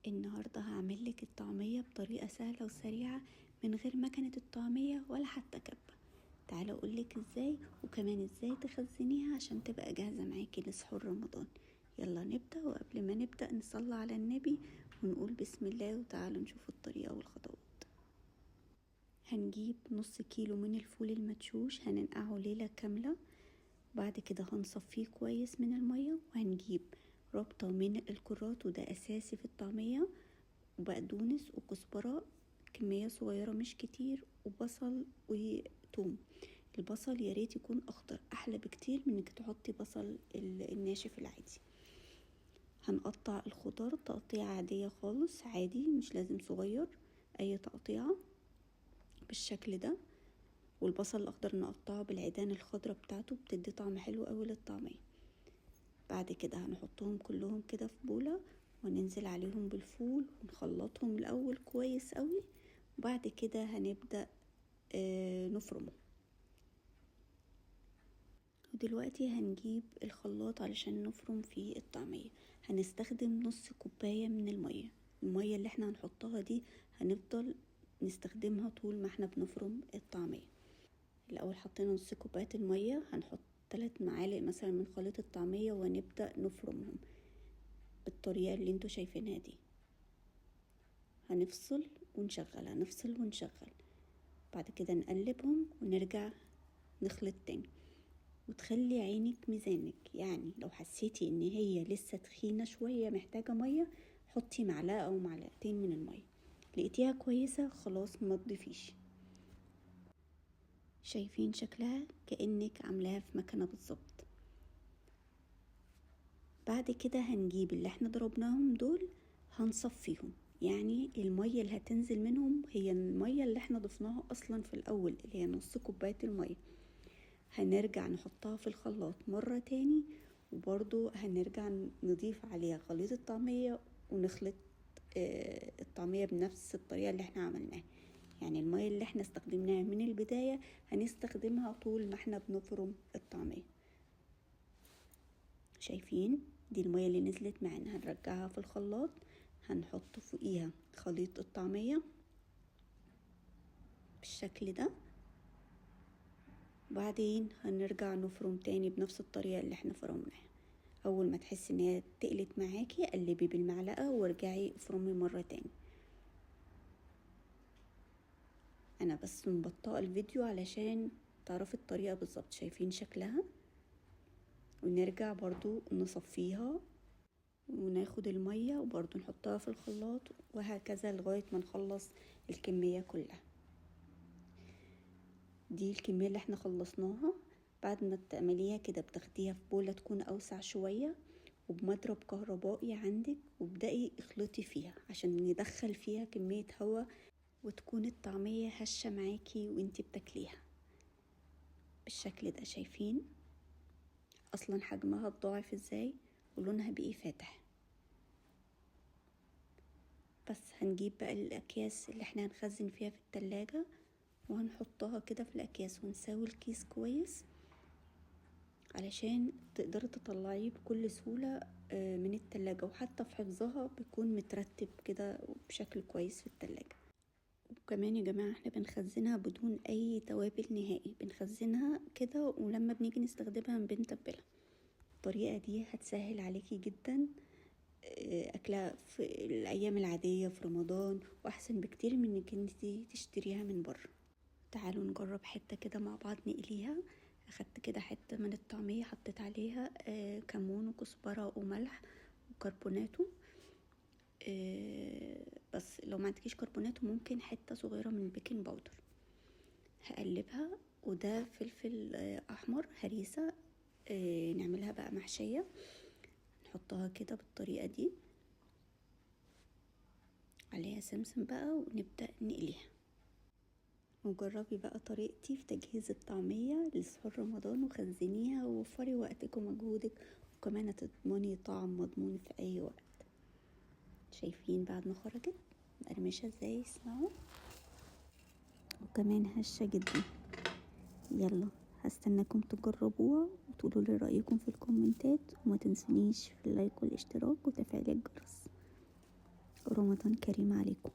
النهاردة هعملك الطعمية بطريقة سهلة وسريعة من غير مكنة الطعمية ولا حتى كبة. تعالى اقولك ازاي، وكمان ازاي تخزنيها عشان تبقى جاهزة معاكي لسحور رمضان. يلا نبدأ، وقبل ما نبدأ نصلي على النبي ونقول بسم الله، وتعالوا نشوف الطريقة والخطوات. هنجيب نص كيلو من الفول المدشوش، هننقعه ليلة كاملة. بعد كده هنصفيه كويس من المية، وهنجيب ربطة من الكرات وده أساسي في الطعمية، وبقدونس وكزبرة كمية صغيرة مش كتير، وبصل وتوم. البصل ياريت يكون أخضر، أحلى بكتير من انك تحطي بصل الناشف العادي. هنقطع الخضار تقطيع عادية خالص، عادي مش لازم صغير، أي تقطيعة بالشكل ده. والبصل الأخضر نقطعه بالعيدان الخضرة بتاعته، بتدي طعم حلو قوي للطعمية. بعد كده هنحطهم كلهم كده في بولة، وننزل عليهم بالفول ونخلطهم الأول كويس قوي، وبعد كده هنبدأ نفرمه. ودلوقتي هنجيب الخلاط علشان نفرم فيه الطعمية. هنستخدم نص كوباية من المية اللي احنا هنحطها دي هنفضل نستخدمها طول ما احنا بنفرم الطعمية. الأول حطينا نص كوباية المية، هنحط 3 معالق مثلا من خليط الطعمية ونبدأ نفرمهم بالطريقة اللي انتوا شايفينها دي. هنفصل ونشغل، هنفصل ونشغل، بعد كده نقلبهم ونرجع نخلط تاني. وتخلي عينك ميزانك، يعني لو حسيتي ان هي لسه تخينة شوية محتاجة مية، حطي معلقة او معلقتين من المية. لقيتيها كويسة خلاص ما تضيفيش. شايفين شكلها كأنك عاملاها في مكنة بالظبط. بعد كده هنجيب اللي احنا ضربناهم دول هنصفيهم، يعني المية اللي هتنزل منهم هي المية اللي احنا ضفناها اصلا في الاول، اللي هي نص كوباية المية. هنرجع نحطها في الخلاط مرة تاني، وبرضو هنرجع نضيف عليها خليط الطعمية ونخلط الطعمية بنفس الطريقة اللي احنا عملناها. يعني المية اللي احنا استخدمناها من البداية هنستخدمها طول ما احنا بنفرم الطعمية. شايفين دي المية اللي نزلت معانا، هنرجعها في الخلاط، هنحط فوقيها خليط الطعمية بالشكل ده. بعدين هنرجع نفرم تاني بنفس الطريقة اللي احنا فرمناها. اول ما تحسي ان هي تقلت معاكي قلبي بالمعلقة وارجعي افرمي مرة تاني. انا بس مبطئة الفيديو علشان تعرفي الطريقة بالظبط. شايفين شكلها؟ ونرجع برضو نصفيها وناخد المية وبرضو نحطها في الخلاط، وهكذا لغاية ما نخلص الكمية كلها. دي الكمية اللي احنا خلصناها. بعد ما تعمليها كده بتاخديها في بولة تكون اوسع شوية، وبمضرب كهربائي عندك، وابدأي اخلطي فيها عشان يدخل فيها كمية هواء، وتكون الطعمية هشة معاكي وانتي بتاكليها بالشكل ده. شايفين اصلا حجمها اتضاعف ازاي ولونها بقي فاتح. بس هنجيب بقى الاكياس اللي احنا هنخزن فيها في التلاجة، وهنحطها كده في الاكياس ونساوي الكيس كويس علشان تقدري تطلعيه بكل سهولة من التلاجة. وحتى في حفظها بيكون مترتب كده بشكل كويس في التلاجة. وكمان يا جماعة احنا بنخزنها بدون اي توابل نهائي، بنخزنها كده ولما بنيجي نستخدمها بنتبلها. الطريقة دي هتسهل عليكي جدا اكلها في الايام العادية في رمضان، واحسن بكتير من انك انتي تشتريها من بره. تعالوا نجرب حتة كده مع بعض نقليها. اخدت كده حتة من الطعمية، حطيت عليها كمون وكزبرة وملح وكربوناتو. بس لو ما عندكيش كربوناتو ممكن حتة صغيرة من البيكنج باودر. هقلبها، وده فلفل احمر هريسة، نعملها بقى محشية. نحطها كده بالطريقة دي عليها سمسم بقى، ونبدأ نقليها. وجربي بقى طريقتي في تجهيز الطعمية لسحور رمضان، وخزنيها ووفري وقتك ومجهودك، وكمان هتضمني طعم مضمون في اي وقت. شايفين بعد ما خرجت مقرمشة ازاي؟ اسمعوا، وكمان هشة جدا. يلا هستناكم تجربوها وتقولوا لي رأيكم في الكومنتات، وما تنسونيش في اللايك والاشتراك وتفعيل الجرس. رمضان كريم عليكم.